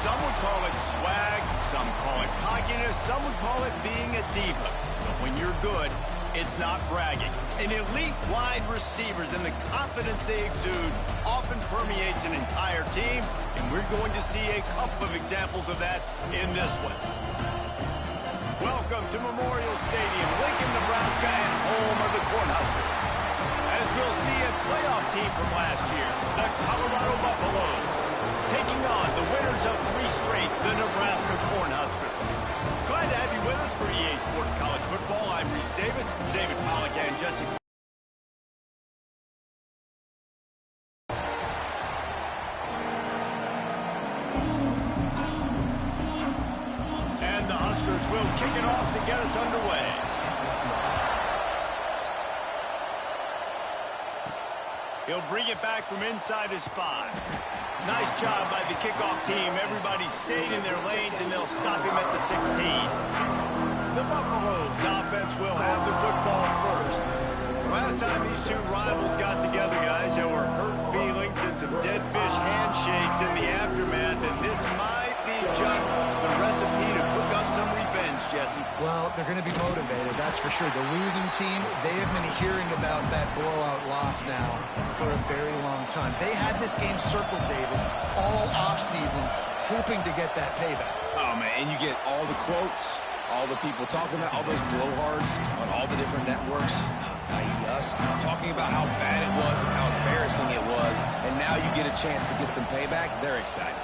Some would call it swag, some call it cockiness, some would call it being a diva. But when you're good, it's not bragging. An elite wide receivers and the confidence they exude often permeates an entire team, and we're going to see a couple of examples of that in this one. Welcome to Memorial Stadium, Lincoln, Nebraska, and home of the Cornhuskers. As we'll see a playoff team from last year, the Colorado Buffaloes, taking on the winners of 3 straight, the Nebraska Cornhuskers. Glad to have you with us for EA Sports College Football. I'm Reese Davis, David Pollack, and Jesse. And the Huskers will kick it off to get us underway. He'll bring it back from inside his 5. Nice job by the kickoff team. Everybody stayed in their lanes, and they'll stop him at the 16. The Buffaloes offense will have the football first. Last time these two rivals got together, guys, there were hurt feelings and some dead fish handshakes in the aftermath, and this might be just the recipe to cook up some revenge, Jesse. Well, they're going to be motivated, that's for sure. The losing team, they have been hearing about that blowout loss now for a very long time. They had this game circled, David, all offseason, hoping to get that payback. Oh, man, and you get all the quotes, all the people talking about all those blowhards on all the different networks, i.e. us, talking about how bad it was and how embarrassing it was, and now you get a chance to get some payback. They're excited.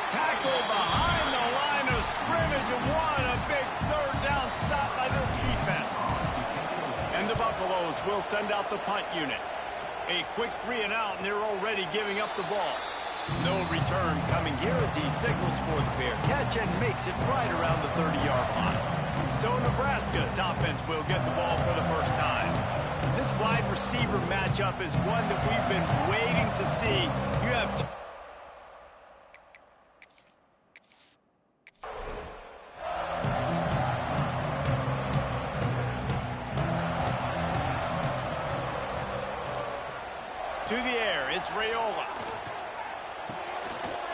Tackle behind the line of scrimmage, and what a big third down stop by this defense. And the Buffaloes will send out the punt unit. A quick 3 and out, and they're already giving up the ball. No return coming here as he signals for the fair catch and makes it right around the 30-yard line. So Nebraska's offense will get the ball for the first time. This wide receiver matchup is one that we've been waiting to see. You have to the air, it's Raiola.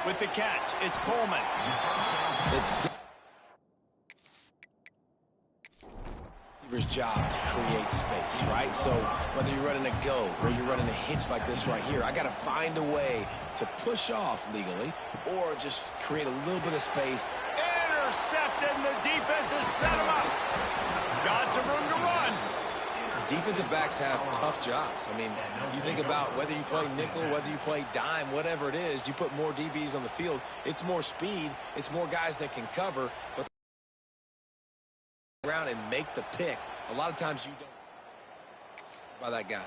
With the catch, it's Coleman. It's receiver's job to create space, right? So whether you're running a go or you're running a hitch like this right here, I got to find a way to push off legally or just create a little bit of space. Intercepted, and the defense has set him up. Got some room to run. Defensive backs have tough jobs. I mean, you think about whether you play nickel, whether you play dime, whatever it is, you put more DBs on the field. It's more speed. It's more guys that can cover. But around and make the pick. A lot of times you don't by that guy.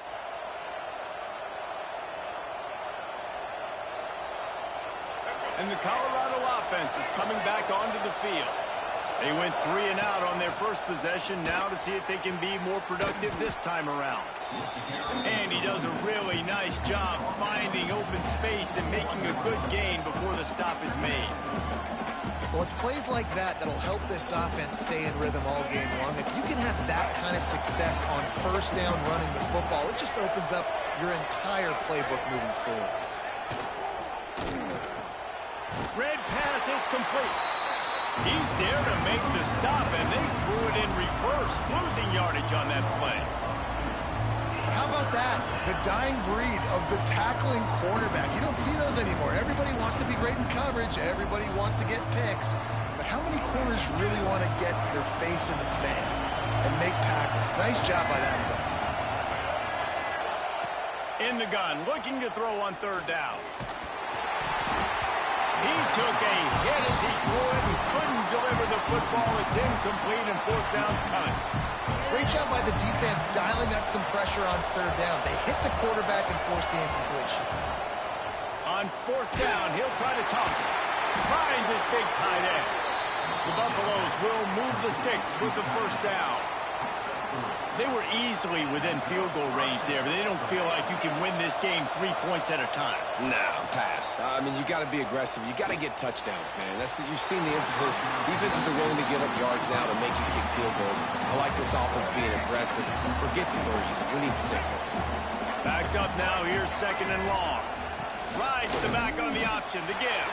And the Colorado offense is coming back onto the field. They went 3 and out on their first possession, now to see if they can be more productive this time around. And he does a really nice job finding open space and making a good gain before the stop is made. Well, it's plays like that that'll help this offense stay in rhythm all game long. If you can have that kind of success on first down running the football, it just opens up your entire playbook moving forward. Red pass, it's complete. He's there to make the stop, and they threw it in reverse, losing yardage on that play. How about that? The dying breed of the tackling quarterback. You don't see those anymore. Everybody wants to be great in coverage. Everybody wants to get picks. But how many corners really want to get their face in the fan and make tackles? Nice job by that play. In the gun, looking to throw on 3rd down. He took a hit as he threw it and couldn't deliver the football. It's incomplete, and 4th down's coming. Great job by the defense dialing up some pressure on 3rd down. They hit the quarterback and forced the incompletion. On 4th down, he'll try to toss it. Finds his big tight end. The Buffaloes will move the sticks with the 1st down. They were easily within field goal range there, but they don't feel like you can win this game 3 points at a time. No, pass. I mean, you got to be aggressive. You got to get touchdowns, man. You've seen the emphasis. Defenses are willing to give up yards now to make you kick field goals. I like this offense being aggressive. Forget the threes. We need 6s. Backed up now. Here's 2nd and long. Rides the back on the option. The give.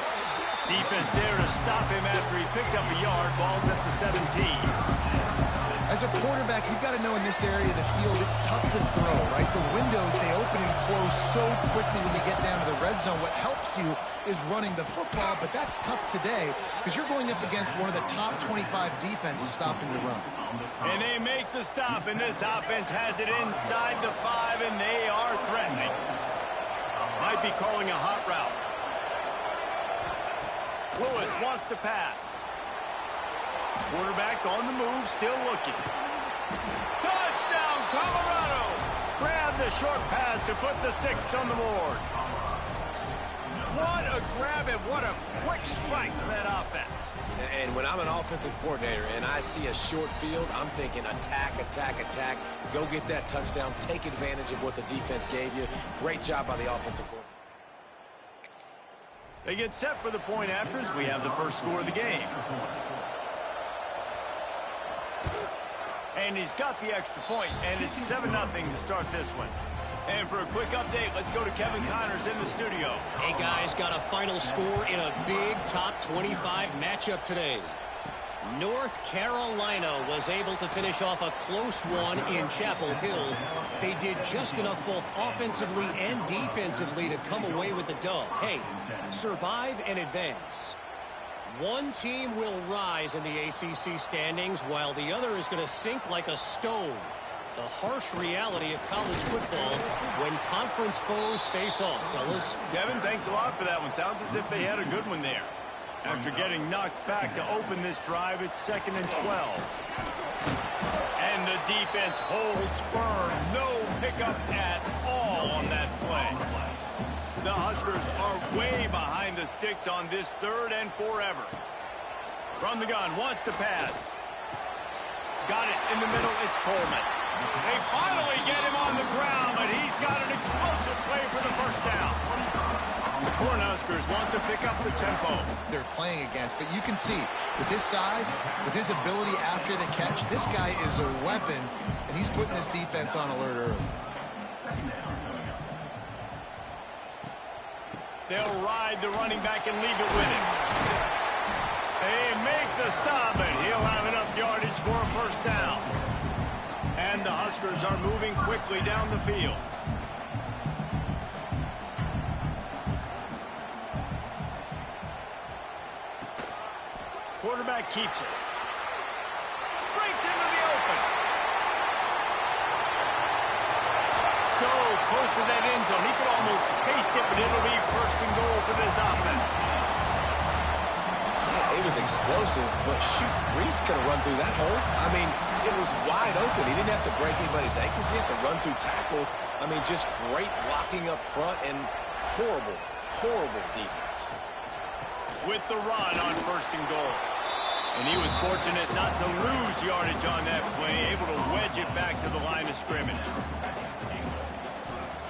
Defense there to stop him after he picked up a yard. Ball's at the 17. As a quarterback, you've got to know in this area of the field, it's tough to throw, right? The windows, they open and close so quickly when you get down to the red zone. What helps you is running the football, but that's tough today because you're going up against one of the top 25 defenses stopping the run. And they make the stop, and this offense has it inside the 5, and they are threatening. Might be calling a hot route. Lewis wants to pass. Quarterback on the move, still looking. Touchdown, Colorado! Grab the short pass to put the 6 on the board. What a grab and what a quick strike for that offense. And when I'm an offensive coordinator and I see a short field, I'm thinking attack, attack, attack. Go get that touchdown. Take advantage of what the defense gave you. Great job by the offensive coordinator. They get set for the point afters. We have the first score of the game. And he's got the extra point, and it's 7-0 to start this one. And for a quick update, let's go to Kevin Connors in the studio. Hey, guys, got a final score in a big top 25 matchup today. North Carolina was able to finish off a close one in Chapel Hill. They did just enough both offensively and defensively to come away with the dub. Hey, survive and advance. One team will rise in the ACC standings while the other is going to sink like a stone. The harsh reality of college football when conference foes face off, fellas. Kevin, thanks a lot for that one. Sounds as if they had a good one there. After getting knocked back to open this drive, it's 2nd and 12. And the defense holds firm. No pickup at all on that play. The Huskers are way behind the sticks on this 3rd and forever. From the gun, wants to pass. Got it in the middle, it's Coleman. They finally get him on the ground, but he's got an explosive play for the first down. The Cornhuskers want to pick up the tempo. They're playing against, but you can see with his size, with his ability after the catch, this guy is a weapon, and he's putting this defense on alert early. They'll ride the running back and leave it with him. They make the stop, and he'll have enough yardage for a first down. And the Huskers are moving quickly down the field. Quarterback keeps it. Breaks into the open. So close to that end zone. He could almost taste it, but it'll be 1st and goal for this offense. Yeah, it was explosive, but shoot, Reese could have run through that hole. I mean, it was wide open. He didn't have to break anybody's ankles. He didn't have to run through tackles. I mean, just great blocking up front and horrible, horrible defense. With the run on 1st and goal. And he was fortunate not to lose yardage on that play, able to wedge it back to the line of scrimmage.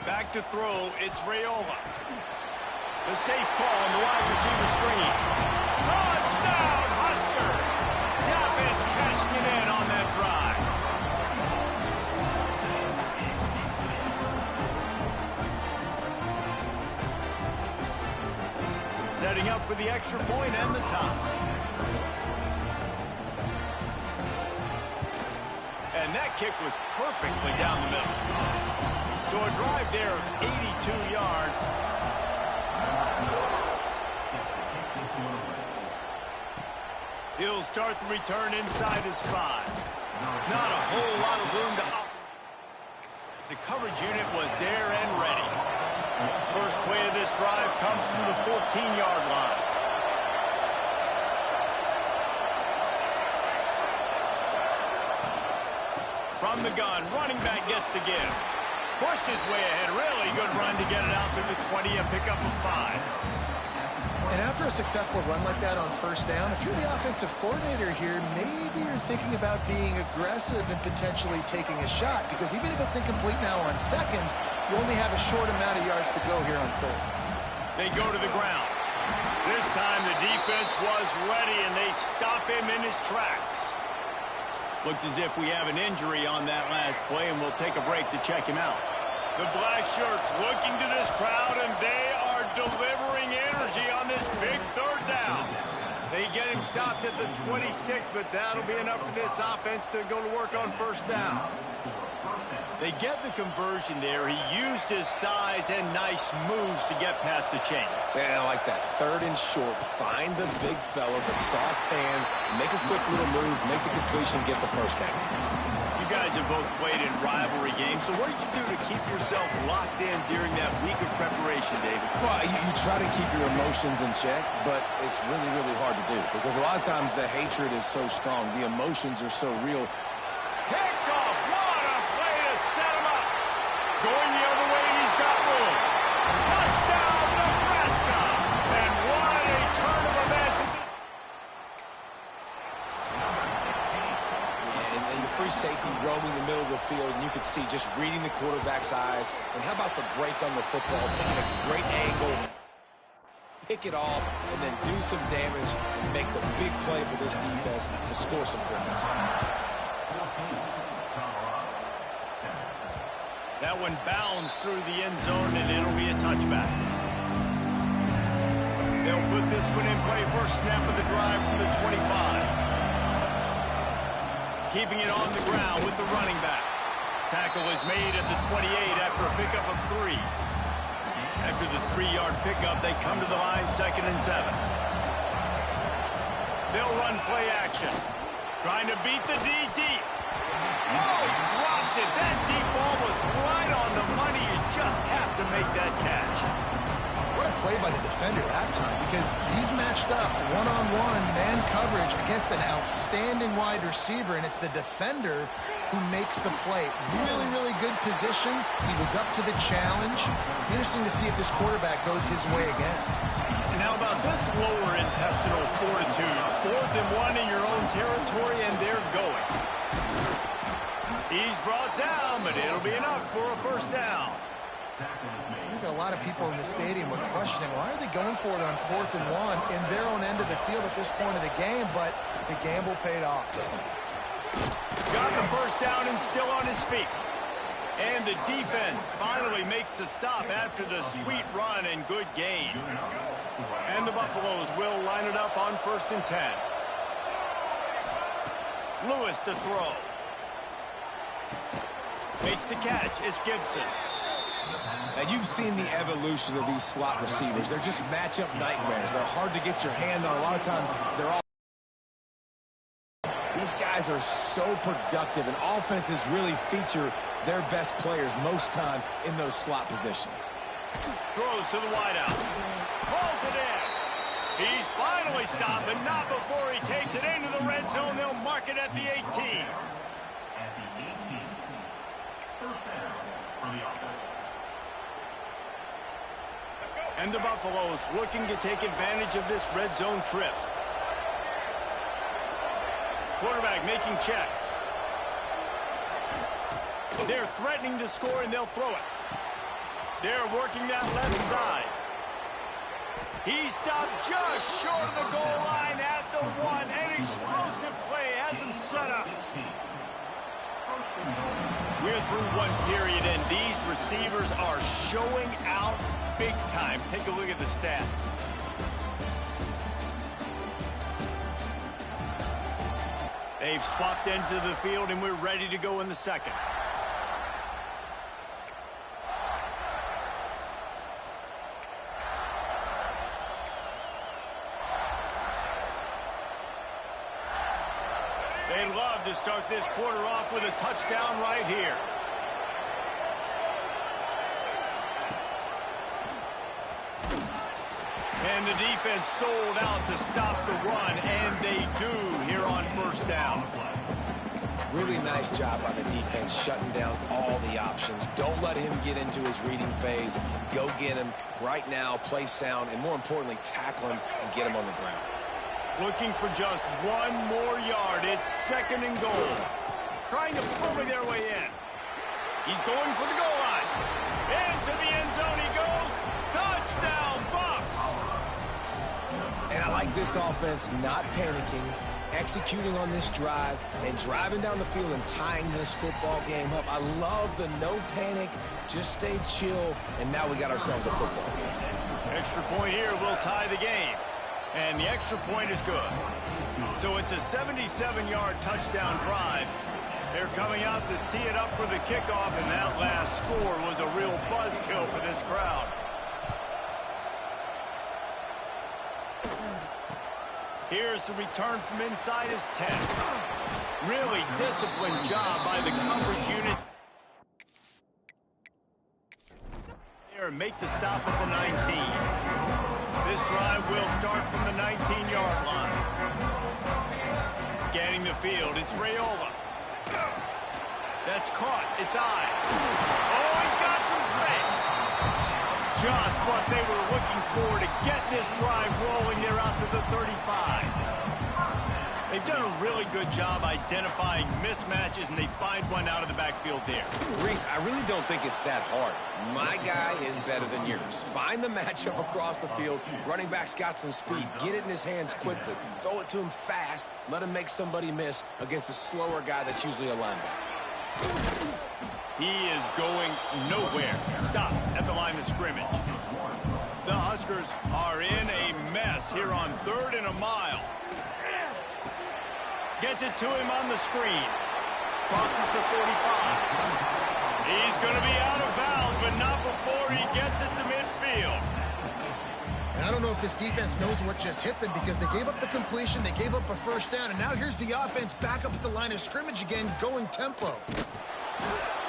Back to throw, it's Raiola. The safe call on the wide receiver screen. Touchdown, Husker! The offense cashing it in on that drive. Setting up for the extra point and the tie. And that kick was perfectly down the middle. So a drive there of 82 yards. He'll start the return inside his 5. Not a whole lot of room to operate. The coverage unit was there and ready. First play of this drive comes from the 14-yard line. From the gun, running back gets to give. Pushed his way ahead. Really good run to get it out to the 20 and pick up a 5. And after a successful run like that on 1st down, if you're the offensive coordinator here, maybe you're thinking about being aggressive and potentially taking a shot, because even if it's incomplete now on 2nd, you only have a short amount of yards to go here on 3rd. They go to the ground. This time the defense was ready, and they stop him in his tracks. Looks as if we have an injury on that last play, and we'll take a break to check him out. The black shirts looking to this crowd, and they are delivering energy on this big third down. They get him stopped at the 26, but that'll be enough for this offense to go to work on first down. They get the conversion there. He used his size and nice moves to get past the chains. And I like that. Third and short. Find the big fella, the soft hands, make a quick little move, make the completion, get the first down. You guys have both played in rivalry games, so what did you do to keep yourself locked in during that week of preparation, David? Well, you try to keep your emotions in check, but it's really, really hard to do because a lot of times the hatred is so strong. The emotions are so real. Picked off. What a play to set him up. Going the other way, and he's got room. Touchdown, Nebraska. And what a turn of events. And the free safety roaming the middle of the field, and you can see just reading the quarterback's eyes. And how about the break on the football, taking a great angle, pick it off, and then do some damage and make the big play for this defense to score some points. That one bounds through the end zone, and it'll be a touchback. They'll put this one in play first snap of the drive from the 25. Keeping it on the ground with the running back. Tackle is made at the 28 after a pickup of 3. After the 3-yard pickup, they come to the line 2nd and 7. They'll run play action. Trying to beat the D deep. Oh, he dropped it. That deep ball was right on the money. You just have to make that catch. What a play by the defender that time, because he's matched up one-on-one man coverage against an outstanding wide receiver, and it's the defender who makes the play. Really, really good position. He was up to the challenge. Interesting to see if this quarterback goes his way again. And how about this lower intestinal fortitude? 4th and 1 in your own territory, and they're going. He's brought down, but it'll be enough for a first down. I think a lot of people in the stadium were questioning, why are they going for it on 4th and 1 in their own end of the field at this point of the game, but the gamble paid off. Got the first down and still on his feet. And the defense finally makes the stop after the sweet run and good gain. And the Buffaloes will line it up on 1st and 10. Lewis to throw. Makes the catch. It's Gibson. Now, you've seen the evolution of these slot receivers. They're just matchup nightmares. They're hard to get your hand on. A lot of times, they're all... These guys are so productive, and offenses really feature their best players most time in those slot positions. Throws to the wideout. Pulls it in. He's finally stopped, but not before he takes it into the red zone. They'll mark it at the 18. At the 18. First down for the offense. And the Buffaloes looking to take advantage of this red zone trip. Quarterback making checks. They're threatening to score, and they'll throw it. They're working that left side. He stopped just short of the goal line at the 1. An explosive play has him set up. We're through one period, and these receivers are showing out big time. Take a look at the stats. They've swapped ends of the field, and we're ready to go in the second. They'd love to start this quarter off with a touchdown right here. And the defense sold out to stop the run, and they do here on first down. Really nice job by the defense shutting down all the options. Don't let him get into his reading phase. Go get him right now, play sound, and more importantly, tackle him and get him on the ground. Looking for just one more yard. It's 2nd and goal. Trying to bully their way in. He's going for the goal line. Into the end zone he goes. Touchdown, Buffs! And I like this offense not panicking, executing on this drive, and driving down the field and tying this football game up. I love the no panic, just stay chill, and now we got ourselves a football game. Extra point here will tie the game. And the extra point is good. So it's a 77-yard touchdown drive. They're coming out to tee it up for the kickoff, and that last score was a real buzzkill for this crowd. Here's the return from inside his 10. Really disciplined job by the coverage unit. There, make the stop at the 19. This drive will start from the 19-yard line. Scanning the field, it's Raiola. That's caught. It's Ives. Oh, he's got some space. Just what they were looking for to get this drive rolling there out to the 35. They've done a really good job identifying mismatches, and they find one out of the backfield there. Reese, I really don't think it's that hard. My guy is better than yours. Find the matchup across the field. Running back's got some speed. Get it in his hands quickly. Throw it to him fast. Let him make somebody miss against a slower guy that's usually a linebacker. He is going nowhere. Stop at the line of scrimmage. The Huskers are in a mess here on 3rd and a mile. Gets it to him on the screen. Crosses the 45. He's going to be out of bounds, but not before he gets it to midfield. And I don't know if this defense knows what just hit them, because they gave up the completion, they gave up a first down, and now here's the offense back up at the line of scrimmage again, going tempo.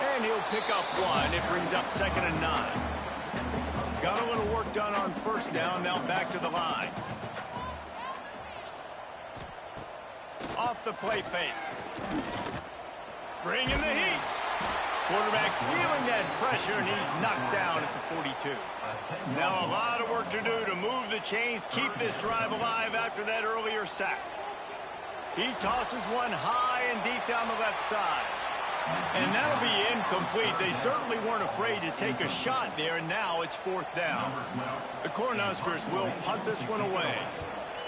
And he'll pick up one. It brings up 2nd and 9. Got a little work done on first down, now back to the line. Off the play fake. Bringing the heat. Quarterback feeling that pressure, and he's knocked down at the 42. Now a lot of work to do to move the chains, keep this drive alive after that earlier sack. He tosses one high and deep down the left side. And that'll be incomplete. They certainly weren't afraid to take a shot there, and now it's 4th down. The Cornhuskers will punt this one away.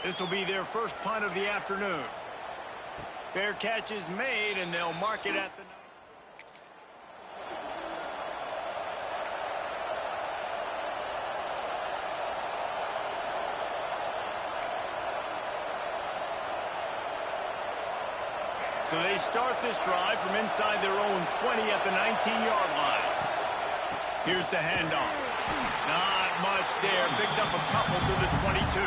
This will be their first punt of the afternoon. Fair catch is made, and they'll mark it at the... So they start this drive from inside their own 20 at the 19-yard line. Here's the handoff. Not much there. Picks up a couple to the 22.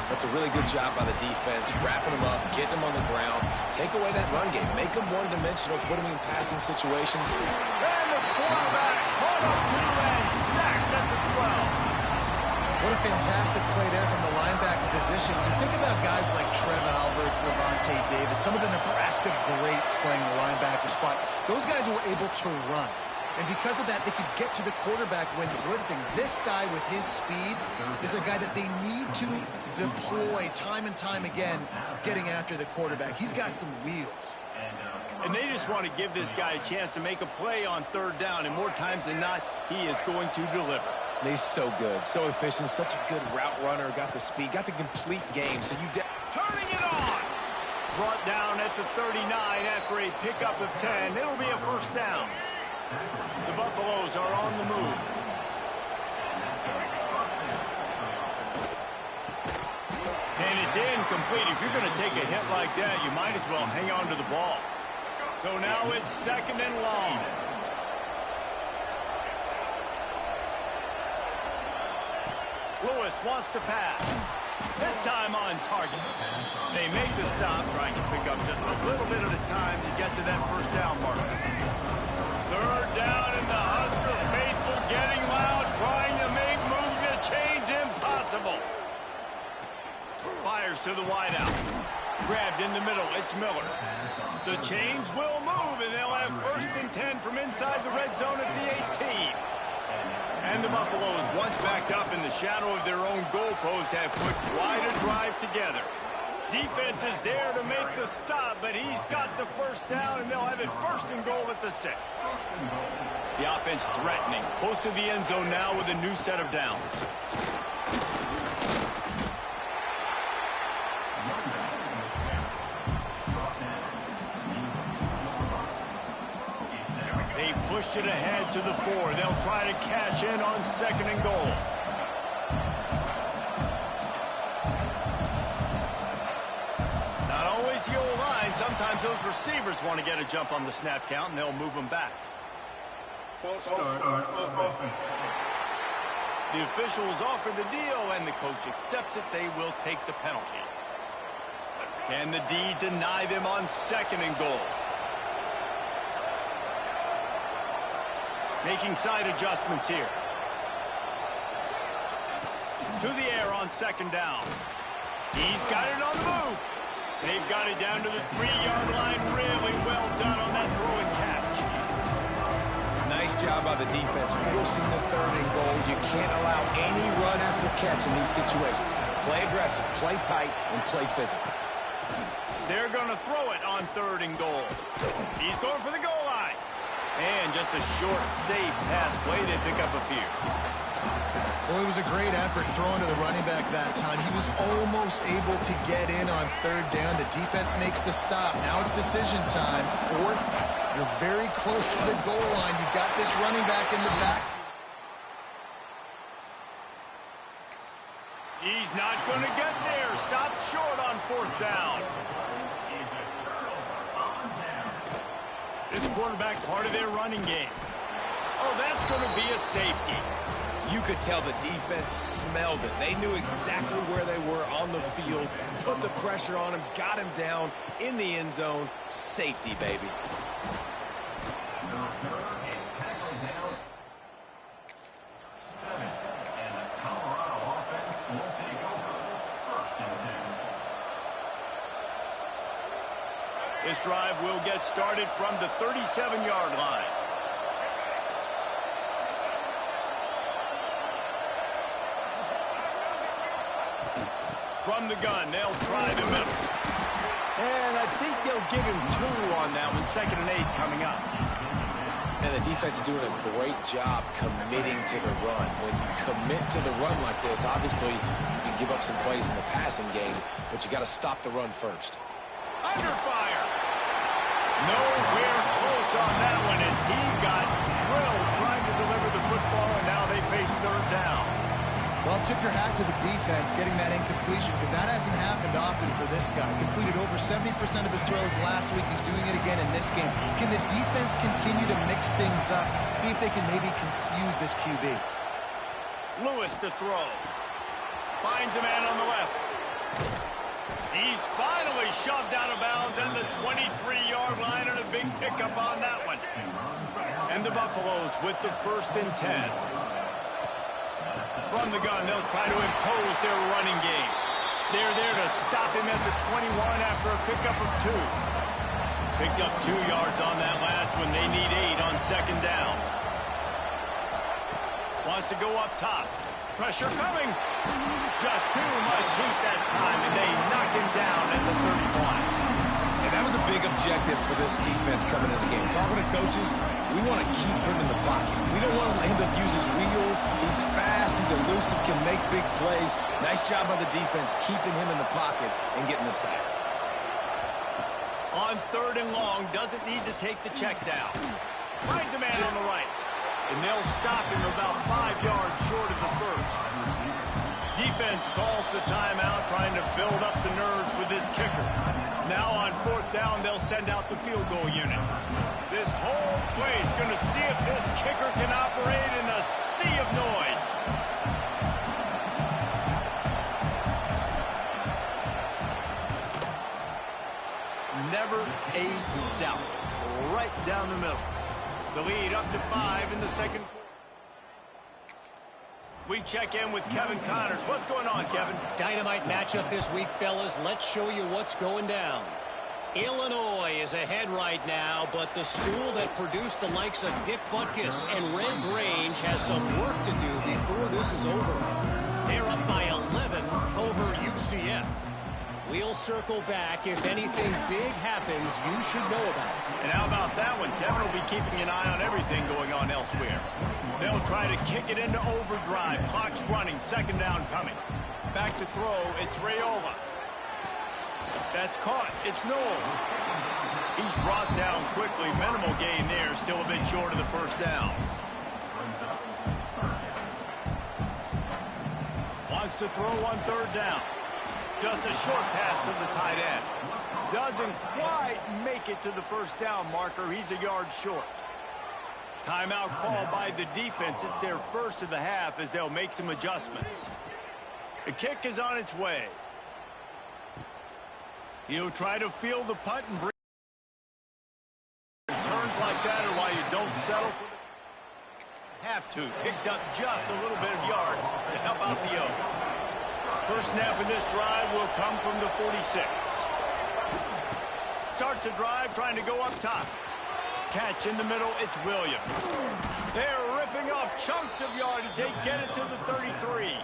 That's a really good job by the defense, wrapping them up, getting them on the ground. Take away that run game. Make them one-dimensional, put them in passing situations. And the quarterback caught up to and sacked at the 12. What a fantastic play there from the linebacker position. You think about guys like Trev Alberts, Levante David, some of the Nebraska greats playing the linebacker spot. Those guys were able to run. And because of that, they could get to the quarterback when blitzing. This guy with his speed is a guy that they need to deploy time and time again, getting after the quarterback. He's got some wheels. And they just want to give this guy a chance to make a play on 3rd down. And more times than not, he is going to deliver. He's so good, so efficient, such a good route runner, got the speed, got the complete game. So turning it on. Brought down at the 39 after a pickup of 10. It'll be a first down. The Buffaloes are on the move. And it's incomplete. If you're going to take a hit like that, you might as well hang on to the ball. So now it's 2nd and long. Lewis wants to pass. This time on target. They make the stop, trying to pick up just a little bit at a time to get to that first down marker. 3rd down, and the Husker faithful getting loud, trying to make moving the chains impossible. Fires to the wideout. Grabbed in the middle, it's Miller. The chains will move, and they'll have 1st and 10 from inside the red zone at the 18. And the Buffaloes, once backed up in the shadow of their own goalpost, have put quite a drive together. Defense is there to make the stop, but he's got the first down, and they'll have it 1st and goal at the 6. The offense threatening, close to the end zone now with a new set of downs. They They've pushed it ahead to the 4. They'll try to cash in on 2nd and goal. Not always the old line. Sometimes those receivers want to get a jump on the snap count, and they'll move them back. False start on offense. The officials offer the deal, and the coach accepts it. They will take the penalty. Can the D deny them on 2nd and goal? Making side adjustments here. To the air on 2nd down. He's got it on the move. They've got it down to the 3-yard line. Really well done on that throw and catch. Nice job by the defense forcing the 3rd and goal. You can't allow any run after catch in these situations. Play aggressive, play tight, and play physical. They're going to throw it on 3rd and goal. He's going for the goal line. And just a short, safe pass play. They pick up a few. Well, it was a great effort throwing to the running back that time. He was almost able to get in on 3rd down. The defense makes the stop. Now it's decision time. 4th, you're very close to the goal line. You've got this running back in the back. He's not going to get there. Stopped short on 4th down. This quarterback part of their running game. Oh, that's going to be a safety. You could tell the defense smelled it. They knew exactly where they were on the field, put the pressure on him, got him down in the end zone. Safety, baby. The returner is tackled down 7. And the Colorado offense will take over 1st and 10. This drive will get started from the 37-yard line. From the gun, they'll try the middle. And I think they'll give him 2 on that one. 2nd and 8 coming up. And the defense is doing a great job committing to the run. When you commit to the run like this, obviously you can give up some plays in the passing game, but you got to stop the run first. Under fire. Nowhere close on that one as he got drilled trying to deliver the football, and now they face 3rd down. Well, tip your hat to the defense getting that incompletion because that hasn't happened often for this guy. Completed over 70% of his throws last week. He's doing it again in this game. Can the defense continue to mix things up? See if they can maybe confuse this QB. Lewis to throw. Finds a man on the left. He's finally shoved out of bounds at the 23-yard line and a big pickup on that one. And the Buffaloes with the 1st and 10. From the gun, they'll try to impose their running game. They're there to stop him at the 21 after a pickup of 2. Picked up 2 yards on that last one. They need 8 on 2nd down. Wants to go up top. Pressure coming. Just too much heat that time, and they knock him down at the 31. And that was a big objective for this defense coming into the game. Talking to coaches, we want to keep him in the pocket. We don't want him to use his wheels. He's fast, he's elusive, can make big plays. Nice job by the defense keeping him in the pocket and getting the sack. On 3rd and long, doesn't need to take the check down. Finds a man on the right. And they'll stop him about 5 yards short of the 1st. Defense calls the timeout, trying to build up the nerves with this kicker. Now on 4th down, they'll send out the field goal unit. This whole place going to see if this kicker can operate in a sea of noise. Never a doubt. Right down the middle. The lead up to 5 in the 2nd quarter. We check in with Kevin Connors. What's going on, Kevin? Dynamite matchup this week, fellas. Let's show you what's going down. Illinois is ahead right now, but the school that produced the likes of Dick Butkus and Red Grange has some work to do before this is over. They're up by 11 over UCF. We'll circle back. If anything big happens, you should know about it. And how about that one? Kevin will be keeping an eye on everything going on elsewhere. They'll try to kick it into overdrive. Clock's running. 2nd down coming. Back to throw. It's Rayola. That's caught. It's Knowles. He's brought down quickly. Minimal gain there. Still a bit short of the first down. Wants to throw on third down. Just a short pass to the tight end. Doesn't quite make it to the first down marker. He's a yard short. Timeout called by the defense. It's their first of the half as they'll make some adjustments. The kick is on its way. He'll try to field the punt and bring turns like that are why you don't settle for the have to. Picks up just a little bit of yards to help out the O. First snap in this drive will come from the 46. Starts a drive trying to go up top. Catch in the middle, it's Williams. They're ripping off chunks of yardage. They get it to the 33.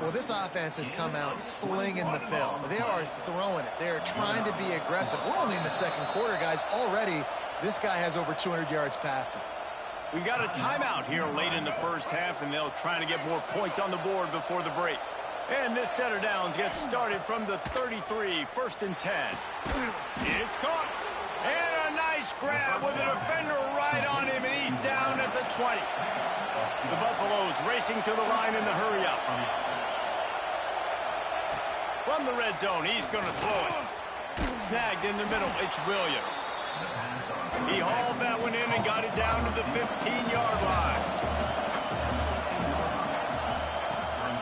Well, this offense has come out slinging the pill. They are throwing it. They are trying to be aggressive. We're only in the second quarter, guys. Already, this guy has over 200 yards passing. We've got a timeout here late in the first half, and they'll try to get more points on the board before the break. And this set of downs gets started from the 33, 1st and 10. It's caught. And a nice grab with a defender right on him, and he's down at the 20. The Buffaloes racing to the line in the hurry-up. From the red zone, he's going to throw it. Snagged in the middle, it's Williams. He hauled that one in and got it down to the 15-yard line.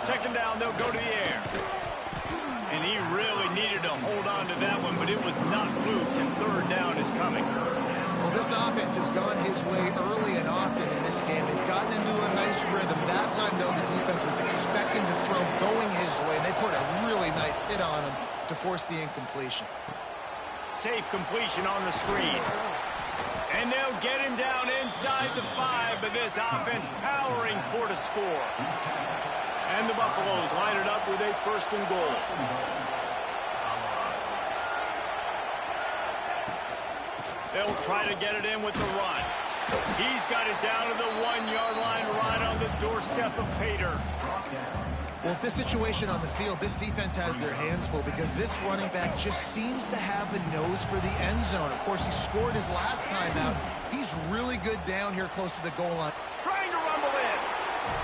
Second down, they'll go to the air. And he really needed to hold on to that one, but it was not loose, and third down is coming. Well, this offense has gone his way early and often in this game. They've gotten into a nice rhythm. That time, though, the defense was expecting to throw going his way, and they put a really nice hit on him to force the incompletion. Safe completion on the screen. And they'll get him down inside the 5, but this offense powering toward a score. And the Buffaloes line it up with a 1st and goal. They'll try to get it in with the run. He's got it down to the 1-yard line right on the doorstep of Pater. Well, with this situation on the field, this defense has their hands full because this running back just seems to have a nose for the end zone. Of course, he scored his last time out. He's really good down here close to the goal line. Trying to rumble in.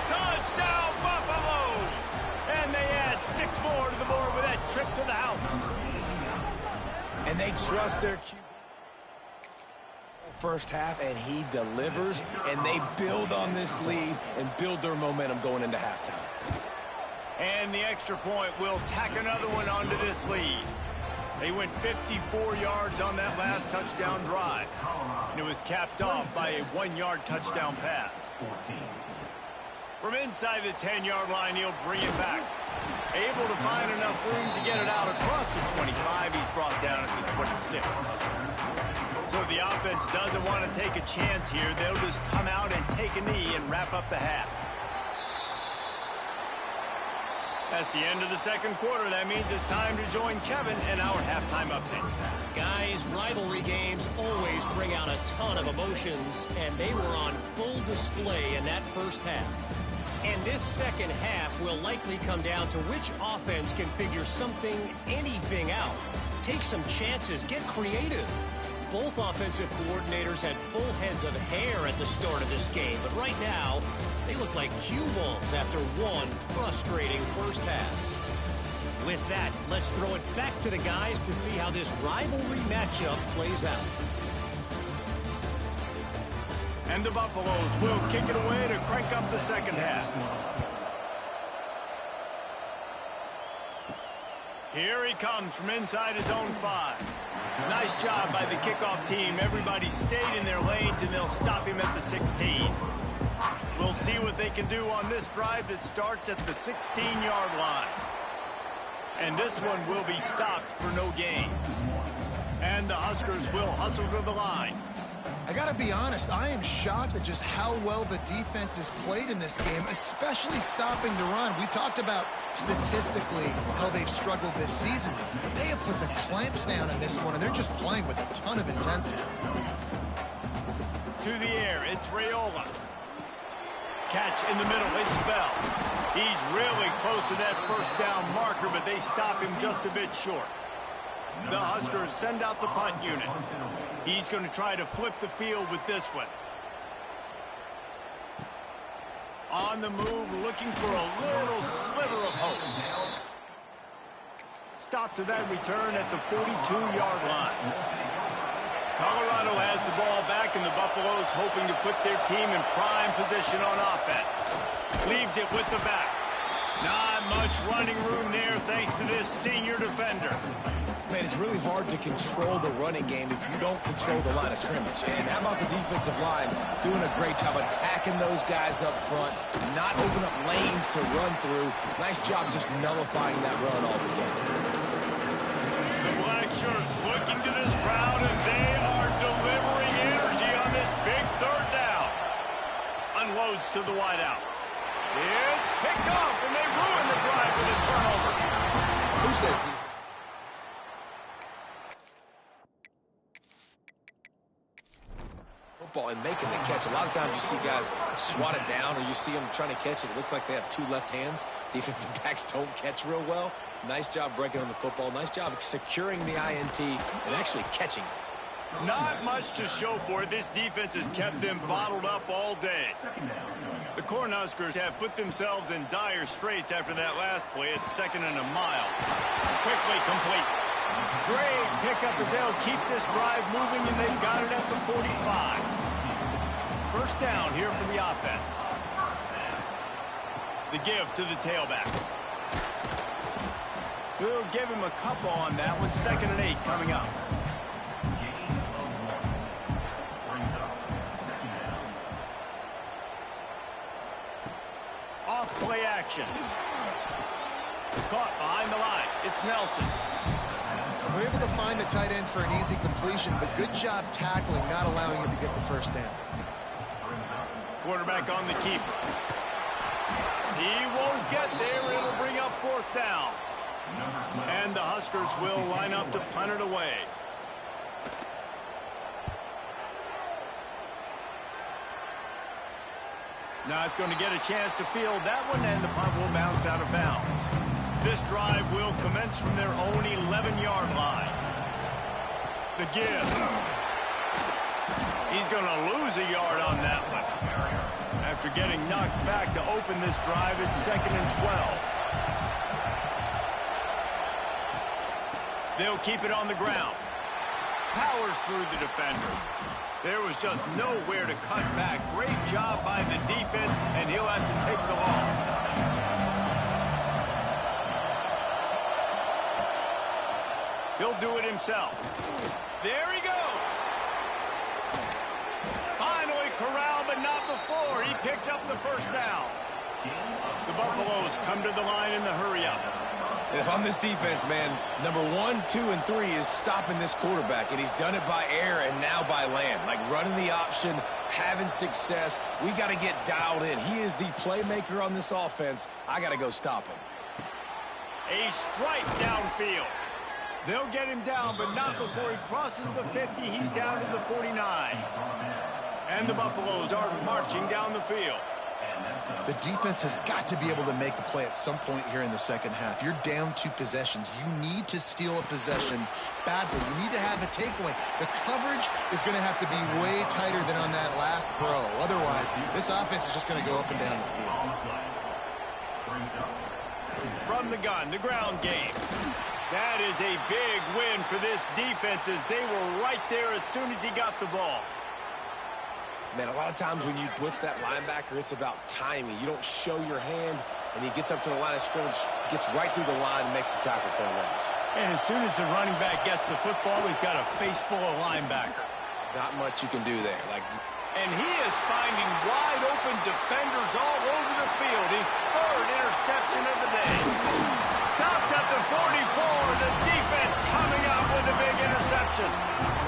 Touchdown, Buffaloes! And they add 6 more to the board with that trip to the house. And they trust their QB. First half, and he delivers, and they build on this lead and build their momentum going into halftime. And the extra point will tack another one onto this lead. They went 54 yards on that last touchdown drive. And it was capped off by a 1-yard touchdown pass. From inside the 10-yard line, he'll bring it back. Able to find enough room to get it out across the 25. He's brought down at the 26. So the offense doesn't want to take a chance here. They'll just come out and take a knee and wrap up the half. That's the end of the second quarter. That means it's time to join Kevin in our halftime update. Guys, rivalry games always bring out a ton of emotions, and they were on full display in that first half. And this second half will likely come down to which offense can figure something, anything out. Take some chances, get creative. Both offensive coordinators had full heads of hair at the start of this game, but right now, they look like cue balls after one frustrating first half. With that, let's throw it back to the guys to see how this rivalry matchup plays out. And the Buffaloes will kick it away to crank up the second half. Here he comes from inside his own 5. Nice job by the kickoff team. Everybody stayed in their lanes, and they'll stop him at the 16. We'll see what they can do on this drive that starts at the 16-yard line. And this one will be stopped for no gain. And the Huskers will hustle to the line. I got to be honest, I am shocked at just how well the defense has played in this game, especially stopping the run. We talked about statistically how they've struggled this season, but they have put the clamps down in this one, and they're just playing with a ton of intensity. To the air, it's Raiola. Catch in the middle, it's Bell. He's really close to that first down marker, but they stop him just a bit short. The Huskers send out the punt unit. He's going to try to flip the field with this one. On the move, looking for a little sliver of hope. Stop to that return at the 42-yard line. Colorado has the ball back, and the Buffaloes hoping to put their team in prime position on offense. Leaves it with the back. Not much running room there thanks to this senior defender. Man, it's really hard to control the running game if you don't control the line of scrimmage. And how about the defensive line doing a great job attacking those guys up front, not opening up lanes to run through. Nice job just nullifying that run altogether. The black shirts looking to this crowd, and they are delivering energy on this big third down. Unloads to the wideout. It's picked off, and they ruin the drive with a turnover. Who says defense? Football and making the catch. A lot of times you see guys swat it down, or you see them trying to catch it. It looks like they have two left hands. Defensive backs don't catch real well. Nice job breaking on the football. Nice job securing the INT and actually catching it. Not much to show for it. This defense has kept them bottled up all day. The Cornhuskers have put themselves in dire straits after that last play. It's 2nd and a mile. Quickly complete. Great pickup as they'll keep this drive moving, and they've got it at the 45. First down here for the offense. The give to the tailback. We'll give him a couple on that one. 2nd and 8 coming up. Off play action. Caught behind the line. It's Nelson. We're able to find the tight end for an easy completion, but good job tackling, not allowing him to get the first down. Quarterback on the keeper. He won't get there. It'll bring up 4th down. And the Huskers will line up to punt it away. Not going to get a chance to field that one, and the punt will bounce out of bounds. This drive will commence from their own 11-yard line. The give. He's going to lose a yard on that one. After getting knocked back to open this drive, it's 2nd and 12. They'll keep it on the ground. Powers through the defender. There was just nowhere to cut back. Great job by the defense, and he'll have to take the loss. He'll do it himself. There he goes. Finally corralled, but not before. He picked up the first down. The Buffaloes come to the line in the hurry-up. And if I'm this defense, man, number 1, 2, and 3 is stopping this quarterback, and he's done it by air and now by land. Like running the option, having success. We got to get dialed in. He is the playmaker on this offense. I got to go stop him. A strike downfield. They'll get him down, but not before he crosses the 50. He's down to the 49. And the Buffaloes are marching down the field. The defense has got to be able to make a play at some point here in the second half. You're down 2 possessions. You need to steal a possession badly. You need to have a takeaway. The coverage is going to have to be way tighter than on that last throw. Otherwise, this offense is just going to go up and down the field. From the gun, the ground game. That is a big win for this defense, as they were right there as soon as he got the ball. Man, a lot of times when you blitz that linebacker, it's about timing. You don't show your hand, and he gets up to the line of scrimmage, gets right through the line, and makes the tackle for a loss. And as soon as the running back gets the football, he's got a face full of linebacker. Not much you can do there. And he is finding wide open defenders all over the field. His 3rd interception of the day. Stopped at the 44. The defense coming out with a big interception.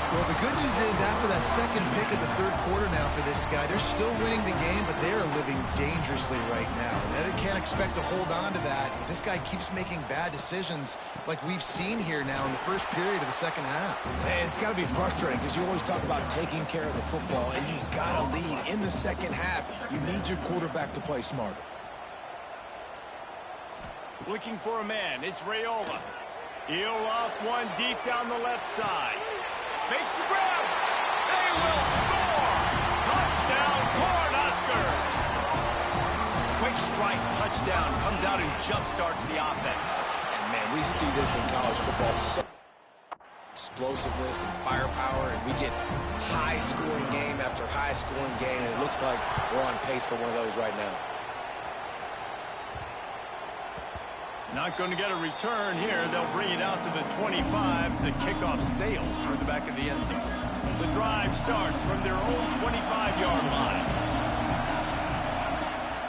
Well, the good news is after that second pick of the 3rd quarter now for this guy, they're still winning the game, but they are living dangerously right now. And they can't expect to hold on to that. This guy keeps making bad decisions like we've seen here now in the first period of the second half. Man, it's got to be frustrating because you always talk about taking care of the football, and you've got to lead in the second half. You need your quarterback to play smarter. Looking for a man. It's Raiola. He'll off one deep down the left side. Makes the grab. They will score. Touchdown, Cornhuskers. Quick strike touchdown comes out and jump-starts the offense. And, man, we see this in college football. So explosiveness and firepower, and we get high-scoring game after high-scoring game, and it looks like we're on pace for one of those right now. Not going to get a return here. They'll bring it out to the 25 as the kickoff sails through the back of the end zone. The drive starts from their own 25-yard line.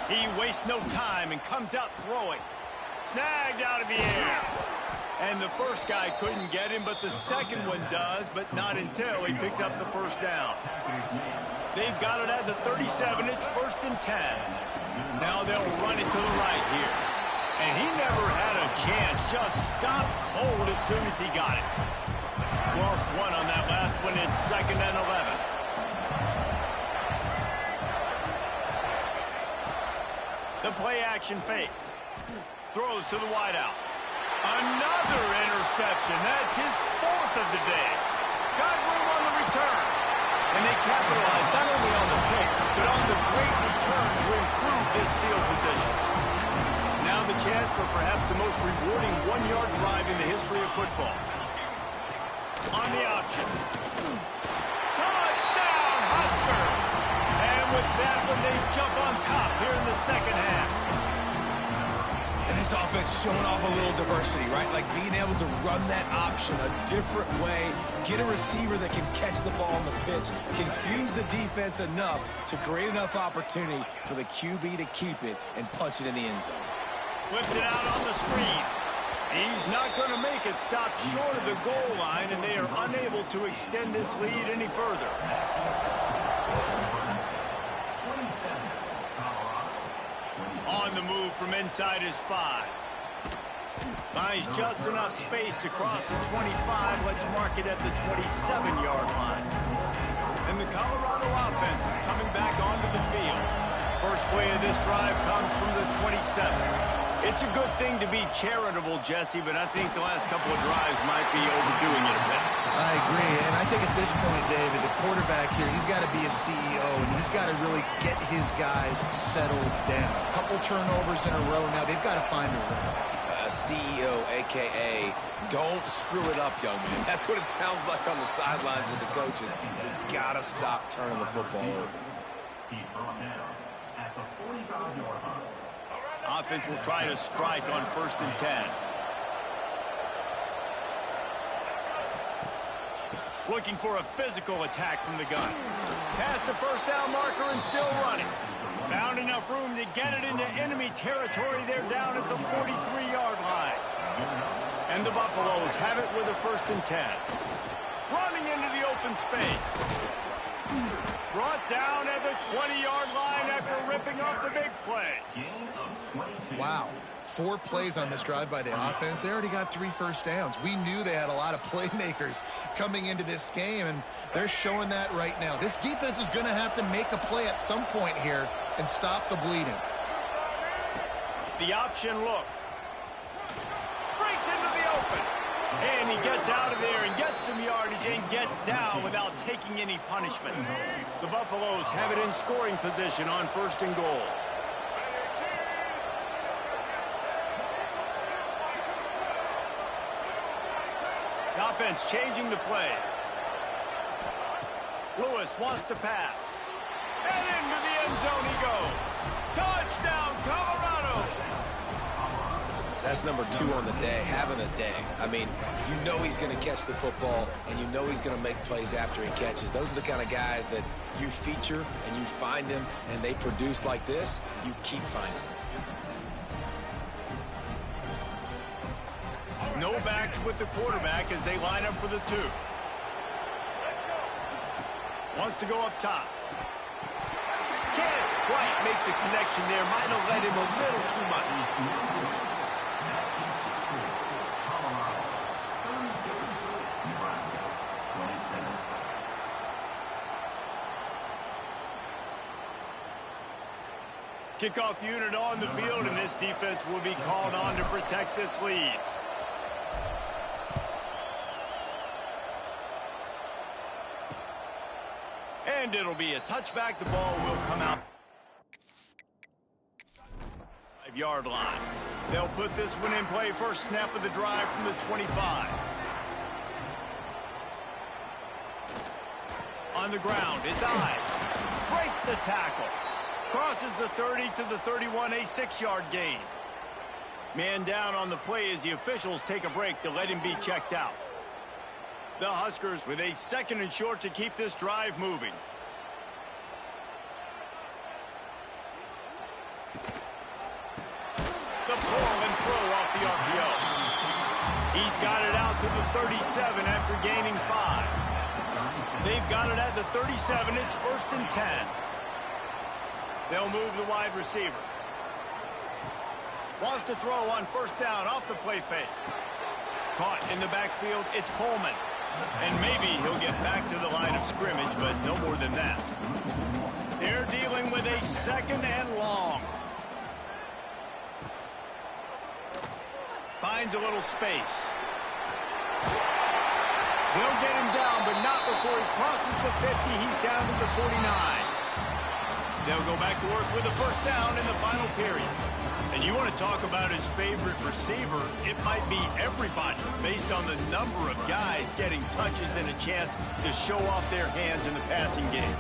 He wastes no time and comes out throwing. Snagged out of the air. And the first guy couldn't get him, but the second one does, but not until he picks up the first down. They've got it at the 37. It's 1st and 10. Now they'll run it to the right here. And he never had a chance. Just stopped cold as soon as he got it. Lost one on that last one. It's 2nd and 11. The play action fake. Throws to the wideout. Another interception. That's his 4th of the day. Got room on the return. And they capitalized not only on the pick, but on the great return to improve this field position. Now the chance for perhaps the most rewarding one-yard drive in the history of football. On the option. Touchdown, Huskers! And with that one, they jump on top here in the second half. And this offense showing off a little diversity, right? Like being able to run that option a different way, get a receiver that can catch the ball on the pitch, confuse the defense enough to create enough opportunity for the QB to keep it and punch it in the end zone. Flips it out on the screen. He's not going to make it. Stop short of the goal line, and they are unable to extend this lead any further. On the move from inside his 5. Finds just enough space to cross the 25. Let's mark it at the 27-yard line. And the Colorado offense is coming back onto the field. First play of this drive comes from the 27. It's a good thing to be charitable, Jesse, but I think the last couple of drives might be overdoing it a bit. I agree, and I think at this point, David, the quarterback here, he's got to be a CEO, and he's got to really get his guys settled down. A couple turnovers in a row now. They've got to find a rhythm. CEO, a.k.a. don't screw it up, young man. That's what it sounds like on the sidelines with the coaches. You got to stop turning the football over. He's brought down at the 45-yard line. Offense will try to strike on 1st and 10. Looking for a physical attack from the gun. Past the first down marker and still running. Found enough room to get it into enemy territory. They're down at the 43-yard line. And the Buffaloes have it with a 1st and 10. Running into the open space. Brought down at the 20-yard line after ripping off the big play. Wow. 4 plays on this drive by the offense. They already got 3 first downs. We knew they had a lot of playmakers coming into this game, and they're showing that right now. This defense is going to have to make a play at some point here and stop the bleeding. The option look. Breaks into the open. And he gets out of there and gets some yardage and gets down without taking any punishment. The Buffaloes have it in scoring position on 1st and goal. The offense changing the play. Lewis wants to pass. And into the end zone he goes. Touchdown, Colorado! That's number 2 on the day, having a day. I mean, you know he's going to catch the football, and you know he's going to make plays after he catches. Those are the kind of guys that you feature, and you find them, and they produce like this. You keep finding them. No backs with the quarterback as they line up for the 2. Wants to go up top. Can't quite make the connection there. Might have led him a little too much. Kickoff unit on the field, and this defense will be called on to protect this lead. And it'll be a touchback. The ball will come out. 5-yard line. They'll put this one in play. First snap of the drive from the 25. On the ground, it's Ives. Breaks the tackle. Crosses the 30 to the 31, a 6-yard gain. Man down on the play as the officials take a break to let him be checked out. The Huskers with a 2nd and short to keep this drive moving. The pull and throw off the RPO. He's got it out to the 37 after gaining 5. They've got it at the 37. It's 1st and 10. They'll move the wide receiver. Wants to throw on 1st down off the play fake. Caught in the backfield. It's Coleman. And maybe he'll get back to the line of scrimmage, but no more than that. They're dealing with a 2nd and long. Finds a little space. They'll get him down, but not before he crosses the 50. He's down to the 49. They'll go back to work with a 1st down in the final period. And you want to talk about his favorite receiver, it might be everybody based on the number of guys getting touches and a chance to show off their hands in the passing game.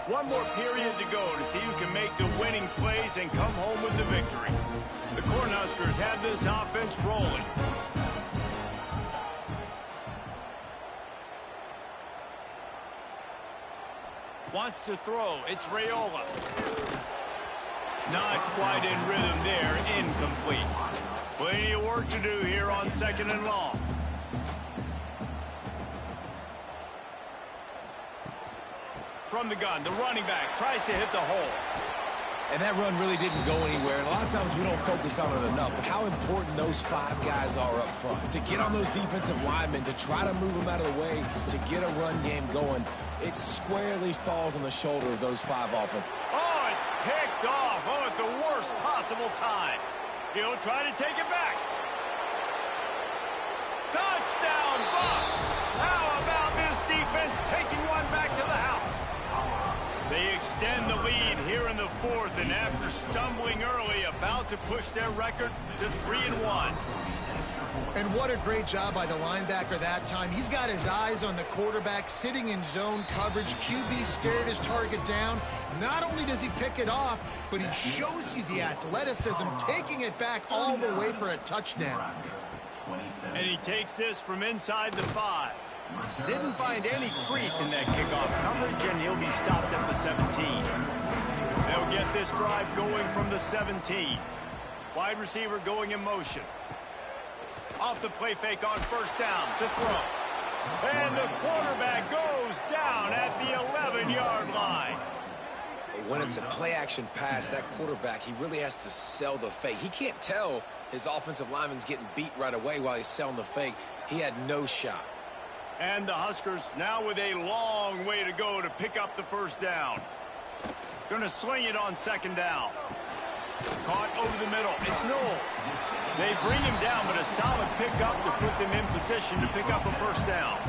One more period to go to see who can make the winning plays and come home with the victory. The Cornhuskers have this offense rolling. Wants to throw. It's Raiola. Not quite in rhythm there. Incomplete. Plenty of work to do here on 2nd and long. From the gun, the running back tries to hit the hole. And that run really didn't go anywhere. And a lot of times we don't focus on it enough. But how important those 5 guys are up front. To get on those defensive linemen, to try to move them out of the way, to get a run game going, it squarely falls on the shoulder of those 5 offense. Oh, it's picked off. Oh, at the worst possible time. He'll try to take it back. Touchdown, Bucks! How about this defense taking one back to the house? They extend the lead here in the 4th, and after stumbling early, about to push their record to 3-1. And what a great job by the linebacker that time. He's got his eyes on the quarterback, sitting in zone coverage. QB stared his target down. Not only does he pick it off, but he shows you the athleticism, taking it back all the way for a touchdown. And he takes this from inside the 5. Didn't find any crease in that kickoff coverage, and he'll be stopped at the 17. They'll get this drive going from the 17. Wide receiver going in motion. Off the play fake on 1st down to throw. And the quarterback goes down at the 11-yard line. When it's a play-action pass, that quarterback, he really has to sell the fake. He can't tell his offensive lineman's getting beat right away while he's selling the fake. He had no shot. And the Huskers now with a long way to go to pick up the 1st down. Going to sling it on 2nd down. Caught over the middle. It's Knowles. They bring him down, but a solid pickup to put them in position to pick up a 1st down.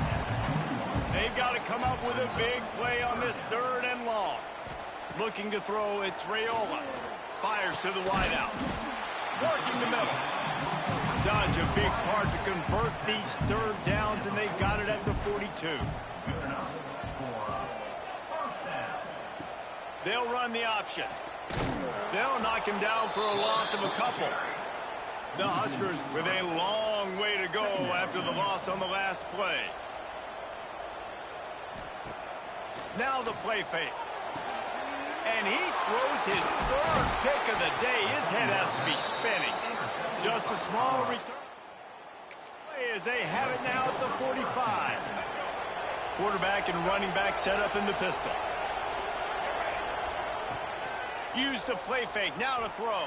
They've got to come up with a big play on this 3rd and long. Looking to throw, it's Raiola. Fires to the wideout. Working the middle. Such a big part to convert these 3rd downs, and they've got it at the 42. They'll run the option. They'll knock him down for a loss of a couple. The Huskers with a long way to go after the loss on the last play. Now the play fake. And he throws his 3rd pick of the day. His head has to be spinning. Just a small return. Play as they have it now at the 45. Quarterback and running back set up in the pistol. Use the play fake, now to throw.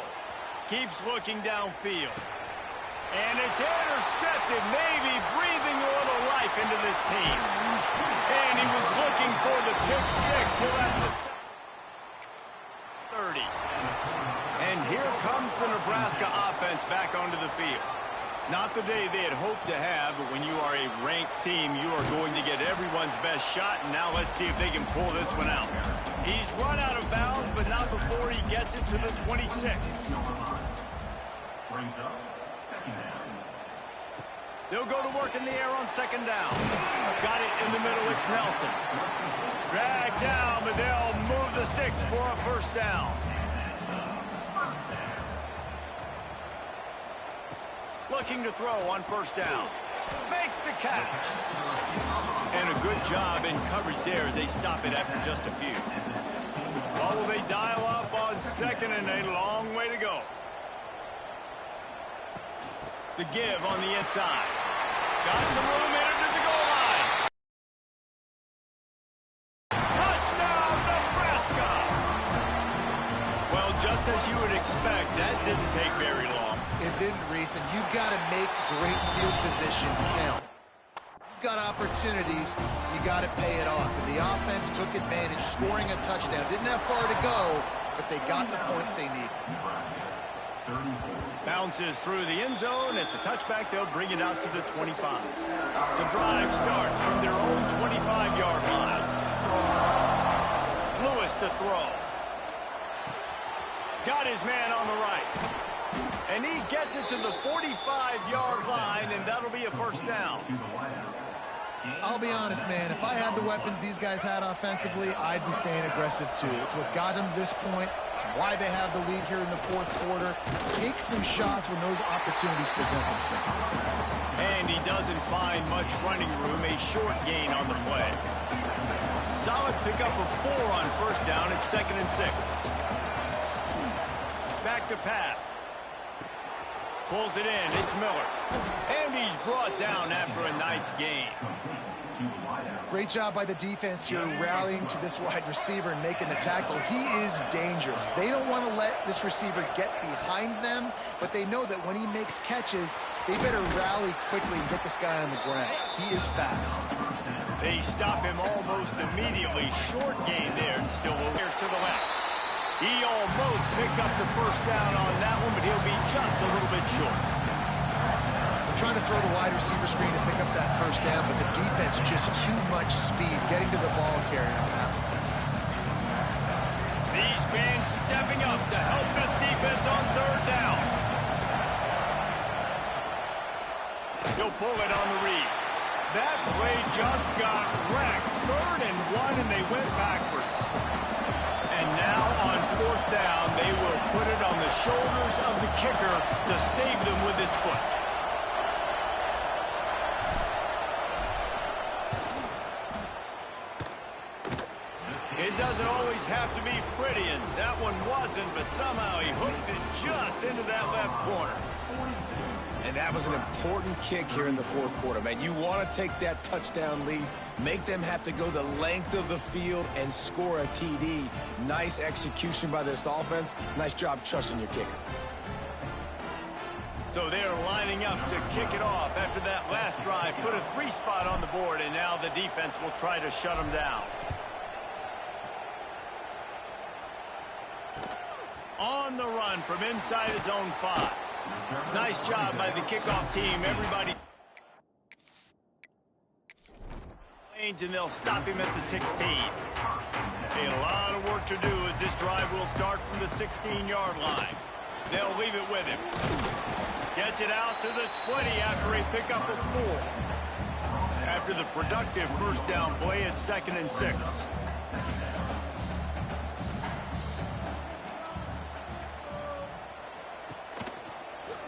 Keeps looking downfield. And it's intercepted, maybe breathing a little life into this team. And he was looking for the pick 6. He'll have the 30. And here comes the Nebraska offense back onto the field. Not the day they had hoped to have, but when you are a ranked team, you are going to get everyone's best shot, and now let's see if they can pull this one out. He's run out of bounds, but not before he gets it to the 26. Brings up second down. They'll go to work in the air on second down. Got it in the middle, it's Nelson. Dragged down, but they'll move the sticks for a first down. Looking to throw on first down. Makes the catch. And a good job in coverage there as they stop it after just a few. Oh, will they dial up on second, and a long way to go. The give on the inside. Got some room in to the goal line. Touchdown, Nebraska! Well, just as you would expect, that didn't take very long. It didn't, Reese, and you've got to make great field position count. You've got opportunities, you got to pay it off. And the offense took advantage, scoring a touchdown. Didn't have far to go, but they got the points they needed. Bounces through the end zone. It's a touchback. They'll bring it out to the 25. The drive starts from their own 25-yard line. Lewis to throw. Got his man on the right. And he gets it to the 45-yard line, and that'll be a first down. I'll be honest, man. If I had the weapons these guys had offensively, I'd be staying aggressive too. It's what got them to this point. It's why they have the lead here in the fourth quarter. Take some shots when those opportunities present themselves. And he doesn't find much running room. A short gain on the play. Solid pickup of 4 on first down. It's 2nd and 6. Back to pass. Pulls it in. It's Miller. And he's brought down after a nice gain. Great job by the defense here rallying to this wide receiver and making the tackle. He is dangerous. They don't want to let this receiver get behind them, but they know that when he makes catches, they better rally quickly and get this guy on the ground. He is fast. They stop him almost immediately. Short gain there and still here's to the left. He almost picked up the first down on that one, but he'll be just a little bit short. They're trying to throw the wide receiver screen to pick up that first down, but the defense just too much speed getting to the ball carrier on that one. These fans stepping up to help this defense on third down. He'll pull it on the read. That play just got wrecked. 3rd and 1, and they went backwards. And now on fourth down, they will put it on the shoulders of the kicker to save them with his foot. It doesn't always have to be pretty, and that one wasn't, but somehow he hooked it just into that left corner. And that was an important kick here in the fourth quarter, man. You want to take that touchdown lead, make them have to go the length of the field and score a TD. Nice execution by this offense. Nice job trusting your kicker. So they're lining up to kick it off after that last drive. Put a 3 spot on the board, and now the defense will try to shut them down. On the run from inside his own 5. Nice job by the kickoff team. Everybody. And they'll stop him at the 16. A lot of work to do as this drive will start from the 16-yard line. They'll leave it with him. Gets it out to the 20 after a pickup of 4. After the productive first down play, it's 2nd and 6.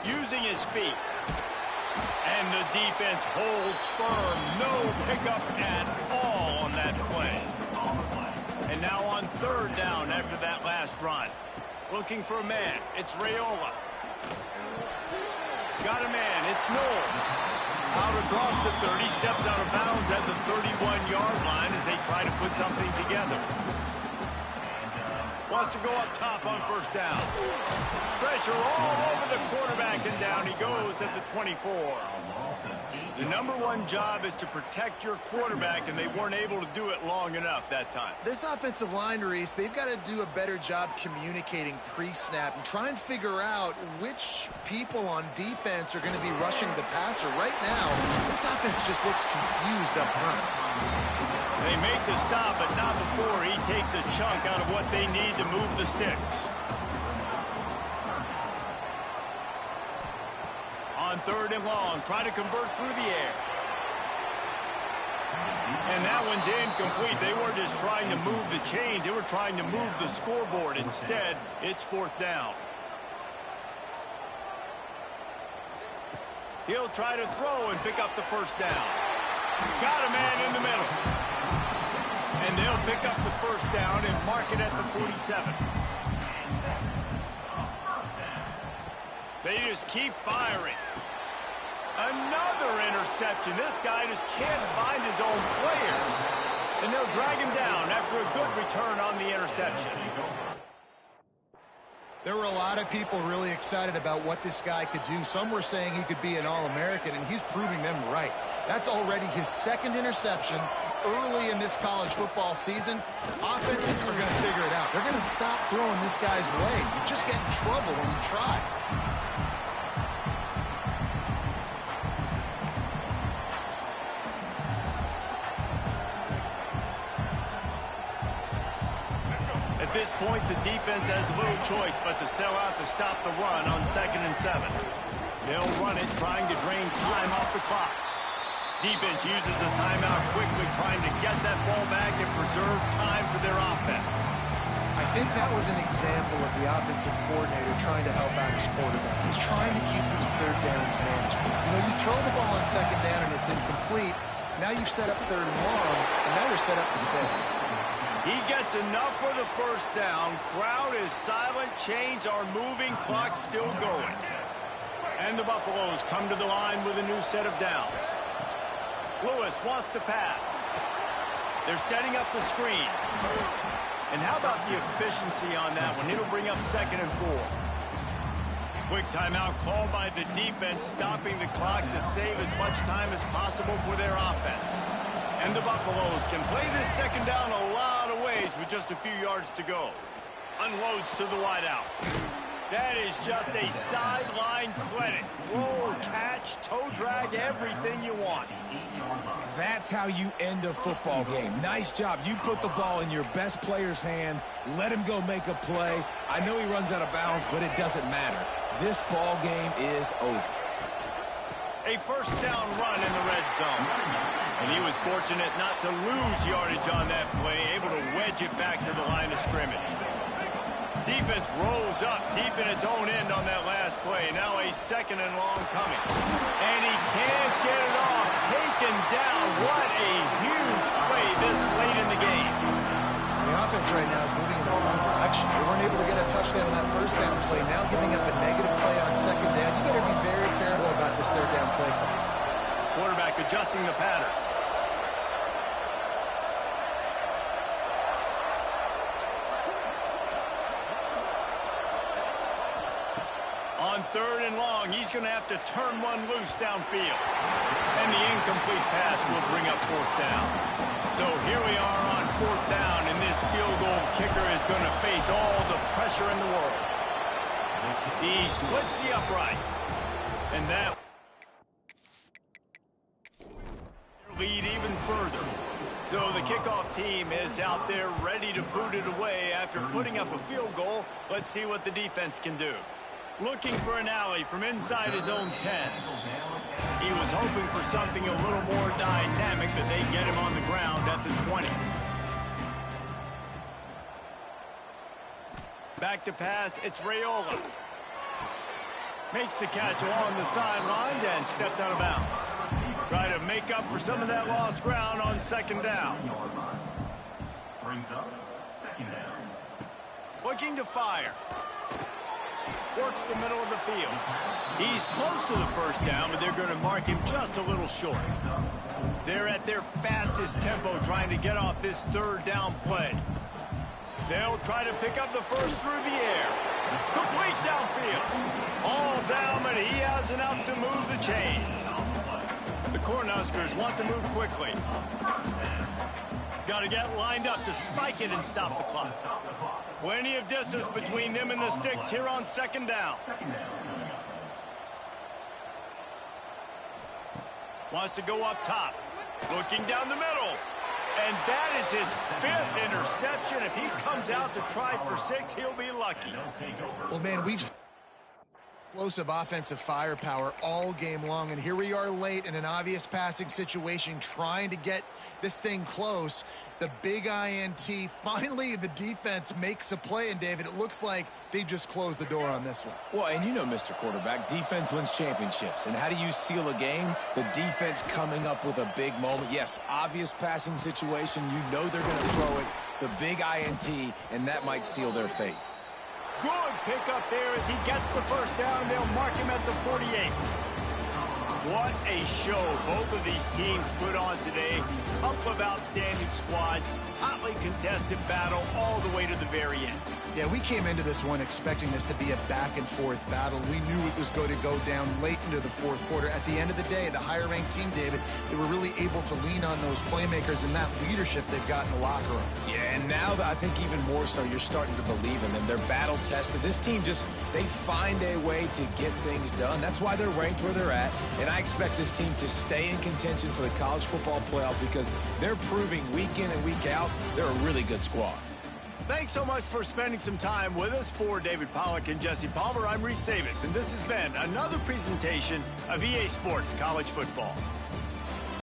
Using his feet. And the defense holds firm. No pickup at all on that play. And now on third down after that last run. Looking for a man. It's Raiola. Got a man. It's Knowles. Out across the 30. Steps out of bounds at the 31-yard line as they try to put something together. wants to go up top on first down. Pressure all over the quarterback, and down he goes at the 24. The #1 job is to protect your quarterback, and they weren't able to do it long enough that time. This offensive line, Reese, they've got to do a better job communicating pre-snap and try and figure out which people on defense are going to be rushing the passer. Right now, this offense just looks confused up front. They make the stop, but not before he takes a chunk out of what they need to move the sticks. On 3rd and long, try to convert through the air. And that one's incomplete. They weren't just trying to move the chains. They were trying to move the scoreboard. Instead, it's 4th down. He'll try to throw and pick up the first down. Got a man in the middle. And they'll pick up the first down and mark it at the 47. They just keep firing. Another interception. This guy just can't find his own players. And they'll drag him down after a good return on the interception. There were a lot of people really excited about what this guy could do. Some were saying he could be an All-American, and he's proving them right. That's already his 2nd interception early in this college football season. Offenses are going to figure it out. They're going to stop throwing this guy's way. You just get in trouble when you try. At this point, the defense has little choice but to sell out to stop the run on 2nd and 7. They'll run it, trying to drain time off the clock. Defense uses a timeout quickly, trying to get that ball back and preserve time for their offense. I think that was an example of the offensive coordinator trying to help out his quarterback. He's trying to keep these 3rd downs manageable. You know, you throw the ball on 2nd down and it's incomplete. Now you've set up 3rd and long, and now you're set up to fail. He gets enough for the first down. Crowd is silent. Chains are moving. Clock still going. And the Buffaloes come to the line with a new set of downs. Lewis wants to pass. They're setting up the screen. And how about the efficiency on that one? It'll bring up 2nd and 4. Quick timeout called by the defense, stopping the clock to save as much time as possible for their offense. And the Buffaloes can play this 2nd down a lot of ways with just a few yards to go. Unloads to the wideout. That is just a sideline clinic. Throw, catch, toe drag, everything you want. That's how you end a football game. Nice job. You put the ball in your best player's hand. Let him go make a play. I know he runs out of bounds, but it doesn't matter. This ball game is over. A first down run in the red zone. And he was fortunate not to lose yardage on that play, able to wedge it back to the line of scrimmage. Defense rolls up deep in its own end on that last play. Now a 2nd and long coming. And he can't get it off. Taken down. What a huge play this late in the game. The offense right now is moving in the wrong direction. They weren't able to get a touchdown on that first down play. Now giving up a negative play on 2nd down. You better be very careful about this 3rd down play call. Quarterback adjusting the pattern. On 3rd and long, he's going to have to turn one loose downfield. And the incomplete pass will bring up 4th down. So here we are on 4th down, and this field goal kicker is going to face all the pressure in the world. He splits the uprights. And that lead even further. So the kickoff team is out there ready to boot it away after putting up a field goal. Let's see what the defense can do. Looking for an alley from inside his own 10. He was hoping for something a little more dynamic, that they get him on the ground at the 20. Back to pass, it's Raiola. Makes the catch along the sidelines and steps out of bounds. Try to make up for some of that lost ground on 2nd down. Brings up 2nd down. Looking to fire. Works the middle of the field. He's close to the first down, but they're going to mark him just a little short. They're at their fastest tempo trying to get off this 3rd down play. They'll try to pick up the first through the air. Complete downfield. All down, but he has enough to move the chains. The Cornhuskers want to move quickly. Got to get lined up to spike it and stop the clock. Plenty of distance between them and the sticks here on second down. Wants to go up top. Looking down the middle. And that is his 5th interception. If he comes out to try for 6, he'll be lucky. Well, man, we've explosive offensive firepower all game long, and here we are late in an obvious passing situation trying to get this thing close. The big INT, finally the defense makes a play, and David, it looks like they just closed the door on this one. Well, and you know, Mr. Quarterback, defense wins championships. And how do you seal a game? The defense coming up with a big moment. Yes, obvious passing situation. You know they're going to throw it. The big INT, and that might seal their fate. Good pickup there as he gets the first down. They'll mark him at the 48. What a show both of these teams put on today. Couple of outstanding squads. Hotly contested battle all the way to the very end. Yeah, we came into this one expecting this to be a back-and-forth battle. We knew it was going to go down late into the fourth quarter. At the end of the day, the higher-ranked team, David, they were really able to lean on those playmakers and that leadership they've got in the locker room. Yeah, and now I think even more so, you're starting to believe in them. They're battle-tested. This team they find a way to get things done. That's why they're ranked where they're at. And I expect this team to stay in contention for the college football playoff because they're proving week in and week out they're a really good squad. Thanks so much for spending some time with us. For David Pollack and Jesse Palmer, I'm Reese Davis, and this has been another presentation of EA Sports College Football.